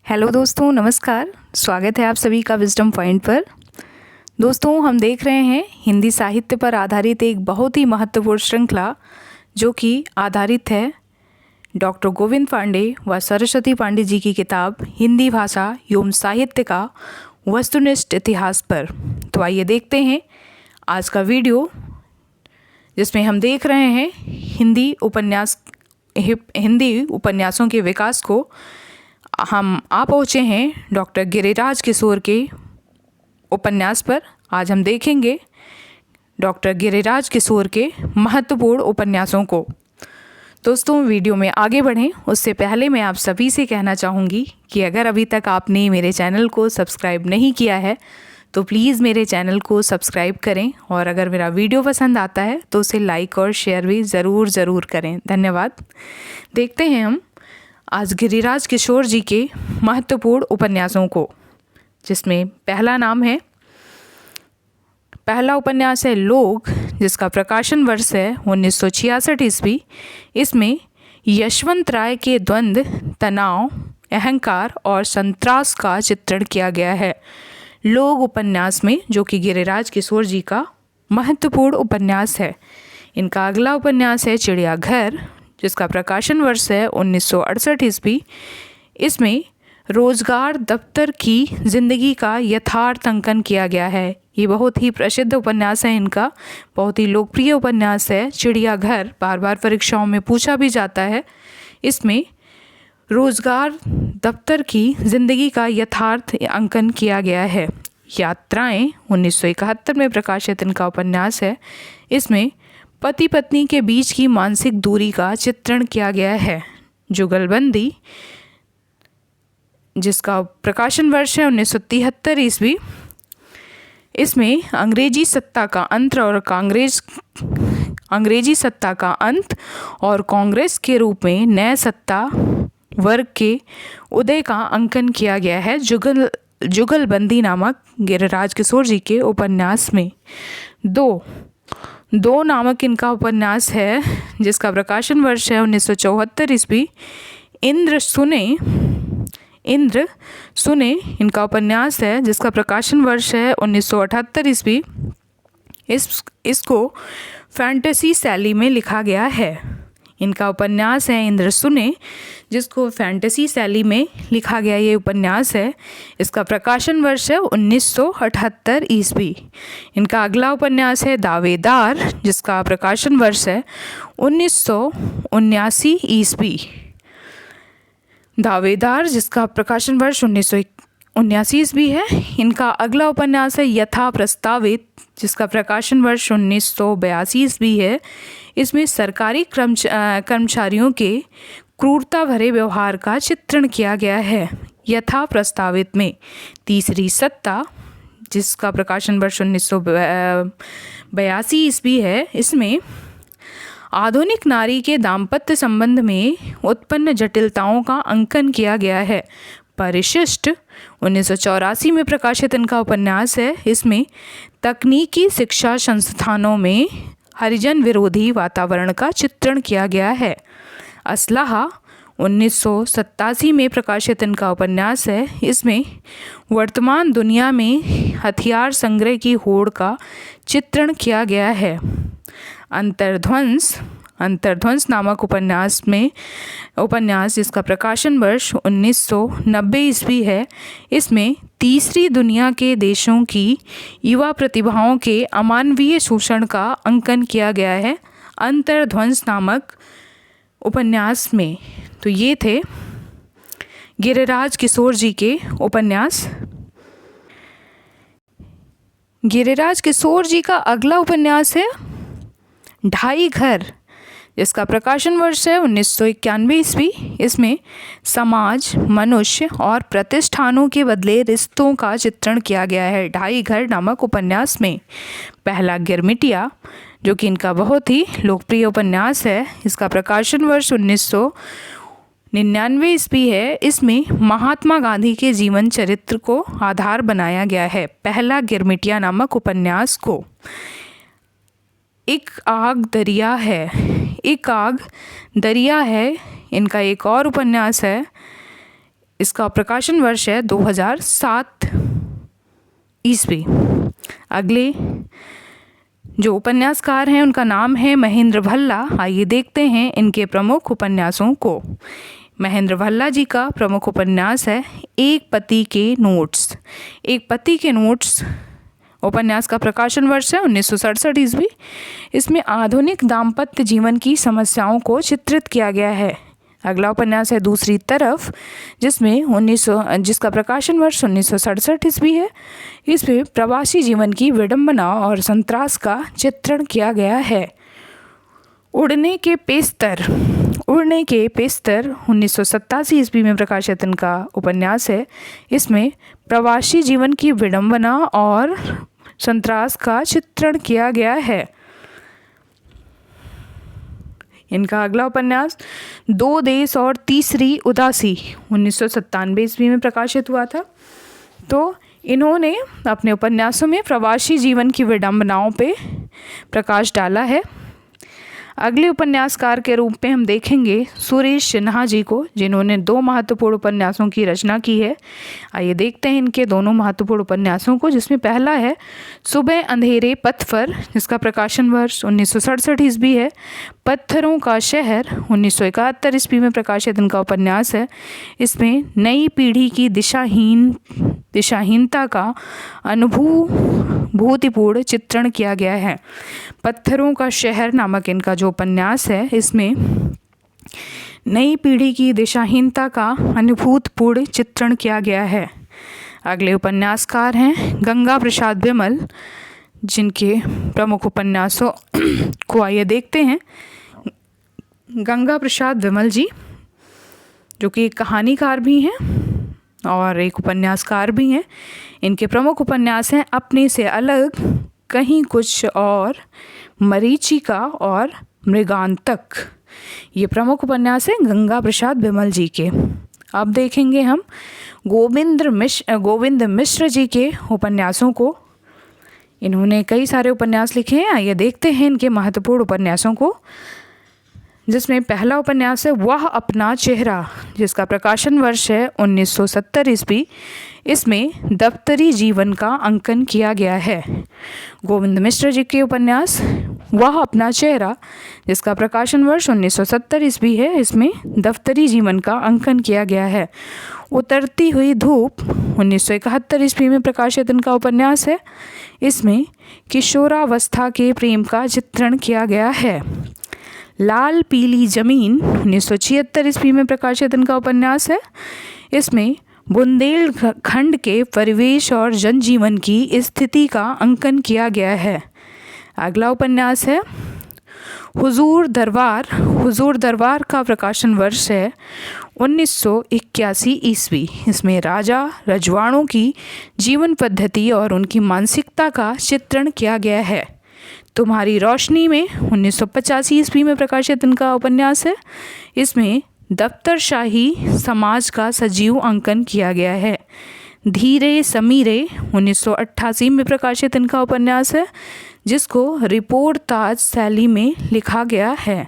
Hello दोस्तों, नमस्कार। स्वागत है आप सभी का विजडम पॉइंट पर। दोस्तों, हम देख रहे हैं हिंदी साहित्य पर आधारित एक बहुत ही महत्वपूर्ण श्रृंखला जो कि आधारित है डॉक्टर गोविंद पांडे व सरस्वती पांडे जी की किताब हिंदी भाषा एवं साहित्य का वस्तुनिष्ठ इतिहास पर। तो आइए देखते हैं आज का वीडियो, जिसमें हम देख रहे हैं हिंदी उपन्यासों के विकास को। हम आ पहुँचे हैं डॉक्टर गिरिराज किशोर के उपन्यास पर। आज हम देखेंगे डॉक्टर गिरिराज किशोर के महत्वपूर्ण उपन्यासों को। दोस्तों, वीडियो में आगे बढ़ें उससे पहले मैं आप सभी से कहना चाहूँगी कि अगर अभी तक आपने मेरे चैनल को सब्सक्राइब नहीं किया है तो प्लीज़ मेरे चैनल को सब्सक्राइब करें, और अगर मेरा वीडियो पसंद आता है तो उसे लाइक और शेयर भी ज़रूर करें। धन्यवाद। देखते हैं हम आज गिरिराज किशोर जी के महत्वपूर्ण उपन्यासों को, जिसमें पहला उपन्यास है लोग, जिसका प्रकाशन वर्ष है 1966 ईस्वी। इसमें यशवंत राय के द्वंद्व, तनाव, अहंकार और संत्रास का चित्रण किया गया है लोग उपन्यास में, जो कि गिरिराज किशोर जी का महत्वपूर्ण उपन्यास है। इनका अगला उपन्यास है चिड़ियाघर, जिसका प्रकाशन वर्ष है 1968 ईस्वी। इसमें रोजगार दफ्तर की जिंदगी का यथार्थ अंकन किया गया है। ये बहुत ही प्रसिद्ध उपन्यास है, इनका बहुत ही लोकप्रिय उपन्यास है चिड़ियाघर। बार बार परीक्षाओं में पूछा भी जाता है। इसमें रोजगार दफ्तर की जिंदगी का यथार्थ अंकन किया गया है। यात्राएं 1971 में प्रकाशित इनका उपन्यास है। इसमें पति पत्नी के बीच की मानसिक दूरी का चित्रण किया गया है। जुगलबंदी, जिसका प्रकाशन वर्ष है 1973 ईस्वी। इसमें अंग्रेजी सत्ता का अंत और कांग्रेस के रूप में नए सत्ता वर्ग के उदय का अंकन किया गया है जुगलबंदी नामक गिरिराज किशोर जी के उपन्यास में। दो नामक इनका उपन्यास है, जिसका प्रकाशन वर्ष है 1974 ईस्वी। इंद्र सुने इनका उपन्यास है, जिसका प्रकाशन वर्ष है 1978 ईस्वी। इसको फैंटेसी शैली में लिखा गया है। इनका उपन्यास है इंद्र सुने, जिसको फैंटेसी शैली में लिखा गया ये उपन्यास है। इसका प्रकाशन वर्ष है 1978 ईस्वी। इनका अगला उपन्यास है दावेदार, जिसका प्रकाशन वर्ष है 1979 ईस्वी। दावेदार, जिसका प्रकाशन वर्ष 1979 ईस्वी है। इनका अगला उपन्यास है यथा प्रस्तावित, जिसका प्रकाशन वर्ष 1982 ईस्वी है। इसमें सरकारी कर्मचारियों के क्रूरता भरे व्यवहार का चित्रण किया गया है। यथा प्रस्तावित में तीसरी सत्ता, जिसका प्रकाशन वर्ष 1982 ईस्वी है। इसमें आधुनिक नारी के दाम्पत्य संबंध में उत्पन्न जटिलताओं का अंकन किया गया है। परिशिष्ट 1984 में प्रकाशित इनका उपन्यास है। इसमें तकनीकी शिक्षा संस्थानों में हरिजन विरोधी वातावरण का चित्रण किया गया है। असलाहा 1987 में प्रकाशित इनका उपन्यास है। इसमें वर्तमान दुनिया में हथियार संग्रह की होड़ का चित्रण किया गया है। अंतर्ध्वंस नामक उपन्यास, जिसका प्रकाशन वर्ष 1990 ईस्वी है। इसमें तीसरी दुनिया के देशों की युवा प्रतिभाओं के अमानवीय शोषण का अंकन किया गया है अंतर्ध्वंस नामक उपन्यास में। तो ये थे गिरिराज किशोर जी के उपन्यास। गिरिराज किशोर जी का अगला उपन्यास है ढाई घर, जिसका प्रकाशन वर्ष है 1991 ईस्वी। इसमें समाज, मनुष्य और प्रतिष्ठानों के बदले रिश्तों का चित्रण किया गया है ढाई घर नामक उपन्यास में। पहला गिरमिटिया, जो कि इनका बहुत ही लोकप्रिय उपन्यास है। इसका प्रकाशन वर्ष 1999 ईस्वी है। इसमें महात्मा गांधी के जीवन चरित्र को आधार बनाया गया है पहला गिरमिटिया नामक उपन्यास को। एक आग दरिया है इनका एक और उपन्यास है। इसका प्रकाशन वर्ष है 2007 ईस्वी। अगले जो उपन्यासकार हैं उनका नाम है महेंद्र भल्ला। आइए देखते हैं इनके प्रमुख उपन्यासों को। महेंद्र भल्ला जी का प्रमुख उपन्यास है एक पति के नोट्स। एक पति के नोट्स उपन्यास का प्रकाशन वर्ष है 1967 ईस्वी। इसमें आधुनिक दाम्पत्य जीवन की समस्याओं को चित्रित किया गया है। अगला उपन्यास है दूसरी तरफ, जिसका प्रकाशन वर्ष 1967 ईस्वी है। इसमें प्रवासी जीवन की विडंबना और संत्रास का चित्रण किया गया है। उड़ने के पेस्तर 1987 ईस्वी में प्रकाशित इनका उपन्यास है। इसमें प्रवासी जीवन की विडंबना और संत्रास का चित्रण किया गया है। इनका अगला उपन्यास दो देश और तीसरी उदासी 1997 ईस्वी में प्रकाशित हुआ था। तो इन्होंने अपने उपन्यासों में प्रवासी जीवन की विडंबनाओं पे प्रकाश डाला है। अगले उपन्यासकार के रूप में हम देखेंगे सुरेश सिन्हा जी को, जिन्होंने दो महत्वपूर्ण उपन्यासों की रचना की है। आइए देखते हैं इनके दोनों महत्वपूर्ण उपन्यासों को, जिसमें पहला है सुबह अंधेरे पत्थर, जिसका प्रकाशन वर्ष 1967 ईस्वी है। पत्थरों का शहर 1971 ईस्वी में प्रकाशित इनका उपन्यास है। इसमें नई पीढ़ी की दिशाहीनता का अनुभूतिपूर्ण चित्रण किया गया है। पत्थरों का शहर नामक इनका जो उपन्यास है, इसमें नई पीढ़ी की दिशाहीनता का अनुभूतपूर्ण चित्रण किया गया है। अगले उपन्यासकार हैं गंगा प्रसाद विमल, जिनके प्रमुख उपन्यासों को आइए देखते हैं। गंगा प्रसाद विमल जी, जो कि एक कहानीकार भी हैं और एक उपन्यासकार भी हैं। इनके प्रमुख उपन्यास हैं अपने से अलग, कहीं कुछ और, मरीचिका और मृगांतक। ये प्रमुख उपन्यास हैं गंगा प्रसाद विमल जी के। अब देखेंगे हम गोविंद मिश्र जी के उपन्यासों को। इन्होंने कई सारे उपन्यास लिखे हैं। आइए देखते हैं इनके महत्वपूर्ण उपन्यासों को, जिसमें पहला उपन्यास है वह अपना चेहरा, जिसका प्रकाशन वर्ष है 1970 ईस्वी। इसमें दफ्तरी जीवन का अंकन किया गया है। गोविंद मिश्र जी के उपन्यास वह अपना चेहरा, जिसका प्रकाशन वर्ष 1970 ईस्वी है। इसमें दफ्तरी जीवन का अंकन किया गया है। उतरती हुई धूप 1971 ईस्वी में प्रकाशित इनका उपन्यास है। इसमें किशोरावस्था के प्रेम का चित्रण किया गया है। लाल पीली जमीन 1976 ईस्वी में प्रकाशित इनका उपन्यास है। इसमें बुंदेलखंड के परिवेश और जनजीवन की स्थिति का अंकन किया गया है। अगला उपन्यास है हुजूर दरबार का प्रकाशन वर्ष है 1981 ईस्वी। इसमें राजा रजवाड़ों की जीवन पद्धति और उनकी मानसिकता का चित्रण किया गया है। तुम्हारी रोशनी में 1985 ईस्वी में प्रकाशित इनका उपन्यास है। इसमें दफ्तरशाही समाज का सजीव अंकन किया गया है। धीरे समीरे 1988 में प्रकाशित इनका उपन्यास है, जिसको रिपोर्टाज शैली में लिखा गया है।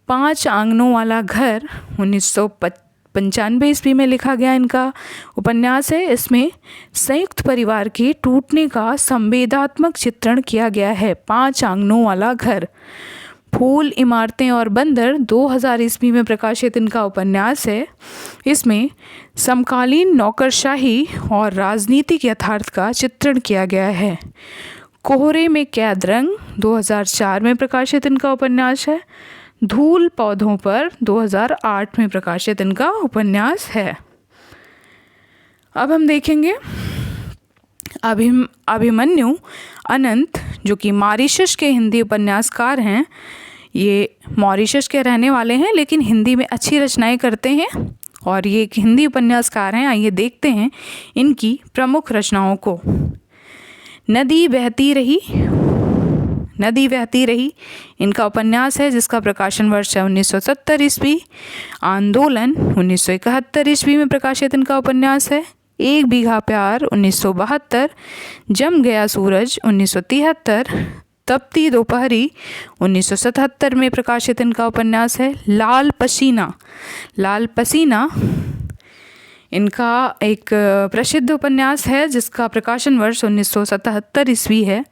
5 आंगनों वाला घर 1995 ईस्वी में लिखा गया इनका उपन्यास है। इसमें संयुक्त परिवार के टूटने का संवेदनात्मक चित्रण किया गया है। 5 आंगनों वाला घर। फूल, इमारतें और बंदर 2000 ईस्वी में प्रकाशित इनका उपन्यास है। इसमें समकालीन नौकरशाही और राजनीतिक यथार्थ का चित्रण किया गया है। कोहरे में कैद रंग 2004 में प्रकाशित इनका उपन्यास है। धूल पौधों पर 2008 में प्रकाशित इनका उपन्यास है। अब हम देखेंगे अभिमन्यु अनंत, जो कि मॉरिशस के हिंदी उपन्यासकार हैं। ये मॉरिशस के रहने वाले हैं, लेकिन हिंदी में अच्छी रचनाएं करते हैं और ये एक हिंदी उपन्यासकार हैं। आइए देखते हैं इनकी प्रमुख रचनाओं को। नदी बहती रही इनका उपन्यास है, जिसका प्रकाशन वर्ष है 1970 ईस्वी। आंदोलन 1971 ईस्वी में प्रकाशित इनका उपन्यास है। एक बीघा प्यार 1972, जम गया सूरज 1973, तपती दोपहरी 1977 में प्रकाशित इनका उपन्यास है। लाल पसीना इनका एक प्रसिद्ध उपन्यास है जिसका प्रकाशन वर्ष 1977 ईस्वी है।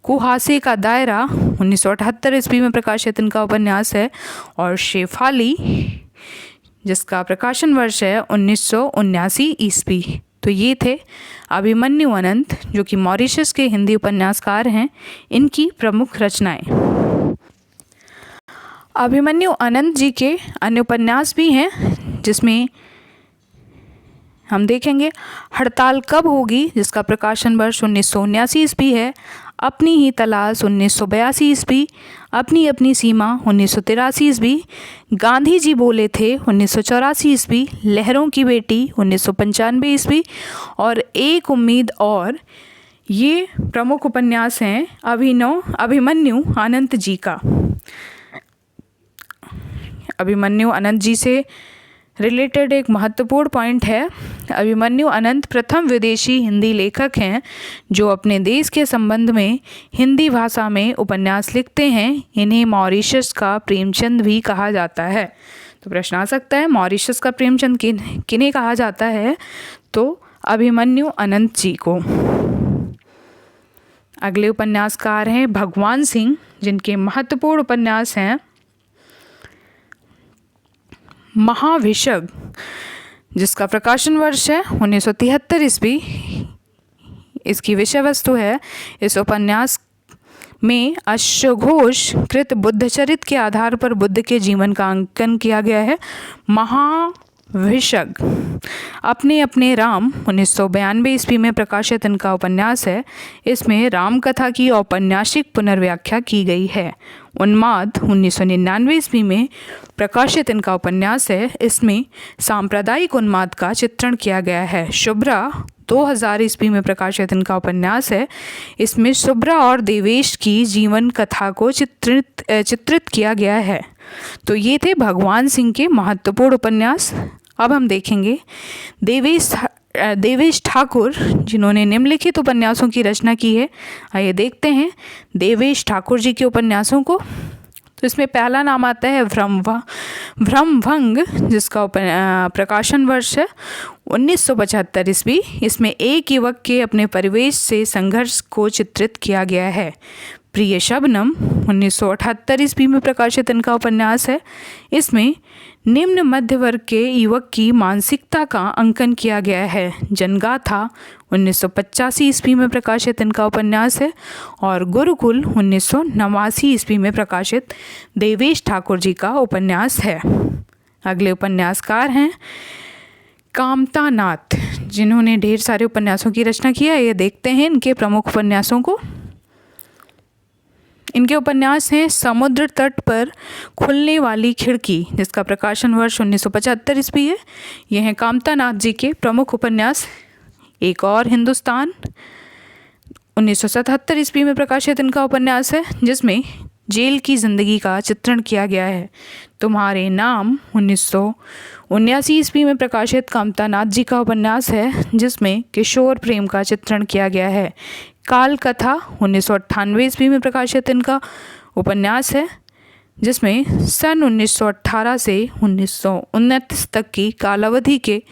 कुहासे का दायरा 1978 ईस्वी में प्रकाशित इनका उपन्यास है। और शेफाली जिसका प्रकाशन वर्ष है 1979 ईस्वी। तो ये थे अभिमन्यु अनंत जो कि मॉरिशस के हिंदी उपन्यासकार हैं, इनकी प्रमुख रचनाएं। अभिमन्यु अनंत जी के अन्य उपन्यास भी हैं जिसमें हम देखेंगे हड़ताल कब होगी जिसका प्रकाशन वर्ष 1979 ईस्वी है। अपनी ही तलाश 1982 ईस्वी। अपनी अपनी सीमा 1983 ईस्वी। गांधी जी बोले थे 1984 ईस्वी। लहरों की बेटी 1995 ईस्वी। और एक उम्मीद और, ये प्रमुख उपन्यास हैं अभिमन्यु अनंत जी का। अभिमन्यु अनंत जी से रिलेटेड एक महत्वपूर्ण पॉइंट है, अभिमन्यु अनंत प्रथम विदेशी हिंदी लेखक हैं जो अपने देश के संबंध में हिंदी भाषा में उपन्यास लिखते हैं। इन्हें मॉरिशस का प्रेमचंद भी कहा जाता है। तो प्रश्न आ सकता है मॉरिशस का प्रेमचंद किन्हें कहा जाता है? तो अभिमन्यु अनंत जी को। अगले उपन्यासकार हैं भगवान सिंह जिनके महत्वपूर्ण उपन्यास हैं महाभिषग जिसका प्रकाशन वर्ष है 1973 ईस्वी। इसकी विषय वस्तु है, इस उपन्यास में अश्वघोष कृत बुद्धचरित के आधार पर बुद्ध के जीवन का अंकन किया गया है। महाभिषग अपने अपने राम 1992 ईस्वी में प्रकाशित इनका उपन्यास है। इसमें राम कथा की औपन्यासिक पुनर्व्याख्या की गई है। उन्माद 1999 ईस्वी में प्रकाशित इनका उपन्यास है। इसमें सांप्रदायिक उन्माद का चित्रण किया गया है। शुभ्रा 2000 ईस्वी में प्रकाशित इनका उपन्यास है। इसमें शुभ्रा और देवेश की जीवन कथा को चित्रित किया गया है। तो ये थे भगवान सिंह के महत्वपूर्ण उपन्यास। अब हम देखेंगे देवेश ठाकुर जिन्होंने निम्नलिखित उपन्यासों की रचना की है। आइए देखते हैं देवेश ठाकुर जी के उपन्यासों को। तो इसमें पहला नाम आता है भ्रमभंग जिसका प्रकाशन वर्ष है 1975 ईस्वी। इसमें एक युवक के अपने परिवेश से संघर्ष को चित्रित किया गया है। प्रिय शबनम 1978 ईस्वी में प्रकाशित इनका उपन्यास है। इसमें निम्न मध्य वर्ग के युवक की मानसिकता का अंकन किया गया है। जनगाथा 1985 ईस्वी में प्रकाशित इनका उपन्यास है। और गुरुकुल 1989 ईस्वी में प्रकाशित देवेश ठाकुर जी का उपन्यास है। अगले उपन्यासकार हैं कामता नाथ जिन्होंने ढेर सारे उपन्यासों की रचना की है। ये देखते हैं इनके प्रमुख उपन्यासों को। इनके उपन्यास हैं समुद्र तट पर खुलने वाली खिड़की जिसका प्रकाशन वर्ष 1975 ईस्वी है। यह हैं कामता नाथ जी के प्रमुख उपन्यास। एक और हिंदुस्तान 1977 ईस्वी में प्रकाशित इनका उपन्यास है जिसमें जेल की जिंदगी का चित्रण किया गया है। तुम्हारे नाम 1979 ईस्वी में प्रकाशित कामता नाथ जी का उपन्यास है जिसमें किशोर प्रेम का चित्रण किया गया है। काल कथा 1998 ईस्वी में प्रकाशित इनका उपन्यास है जिसमें सन 1918 से 1929 तक की कालावधि के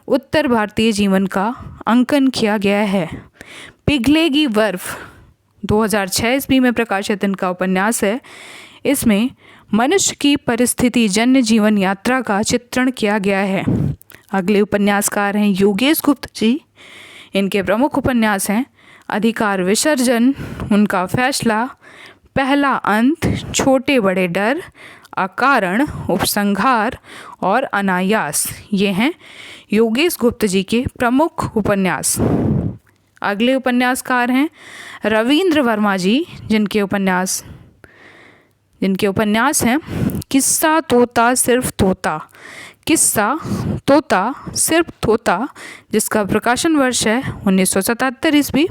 उत्तर भारतीय जीवन का अंकन किया गया है। पिघलेगी बर्फ 2006 ईस्वी में प्रकाशित इनका उपन्यास है। इसमें मनुष्य की परिस्थिति जन्य जीवन यात्रा का चित्रण किया गया है। अगले उपन्यासकार हैं योगेश गुप्त जी। इनके प्रमुख उपन्यास हैं अधिकार विसर्जन, उनका फैसला, पहला अंत, छोटे बड़े डर, अकारण, उपसंहार और अनायास। ये हैं योगेश गुप्त जी के प्रमुख उपन्यास। अगले उपन्यासकार हैं रविंद्र वर्मा जी जिनके उपन्यास हैं किस्सा तोता सिर्फ तोता, किस्सा तोता सिर्फ तोता जिसका प्रकाशन वर्ष है 1977 ईस्वी।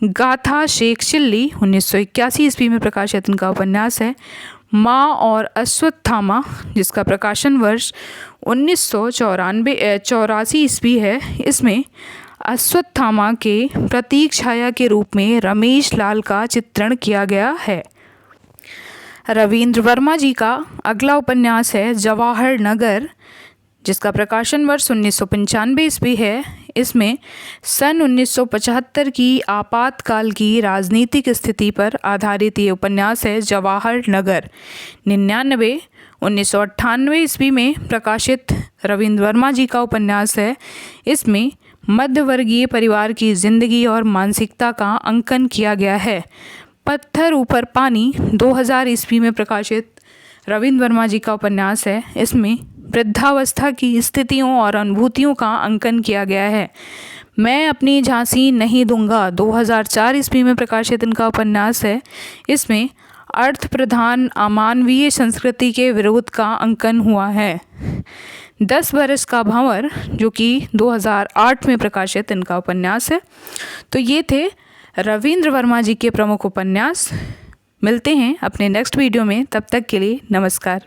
गाथा शेख चिल्ली 1981 ईस्वी में प्रकाशित इनका उपन्यास है। माँ और अश्वत्थामा जिसका प्रकाशन वर्ष 1984 ईस्वी है। इसमें अश्वत्थामा के प्रतीक छाया के रूप में रमेश लाल का चित्रण किया गया है। रविंद्र वर्मा जी का अगला उपन्यास है जवाहर नगर जिसका प्रकाशन वर्ष 1995 ईस्वी है। इसमें सन 1975 की आपातकाल की राजनीतिक स्थिति पर आधारित ये उपन्यास है। जवाहर नगर 99 1998 ईस्वी में प्रकाशित रविंद्र वर्मा जी का उपन्यास है। इसमें मध्यवर्गीय परिवार की जिंदगी और मानसिकता का अंकन किया गया है। पत्थर ऊपर पानी 2000 ईस्वी में प्रकाशित रविंद्र वर्मा जी का उपन्यास है। इसमें वृद्धावस्था की स्थितियों और अनुभूतियों का अंकन किया गया है। मैं अपनी झांसी नहीं दूंगा 2004 ईस्वी में प्रकाशित इनका उपन्यास है। इसमें अर्थ प्रधान अमानवीय संस्कृति के विरोध का अंकन हुआ है। 10 बरस का भंवर जो कि 2008 में प्रकाशित इनका उपन्यास है। तो ये थे रविंद्र वर्मा जी के प्रमुख उपन्यास। मिलते हैं अपने नेक्स्ट वीडियो में, तब तक के लिए नमस्कार।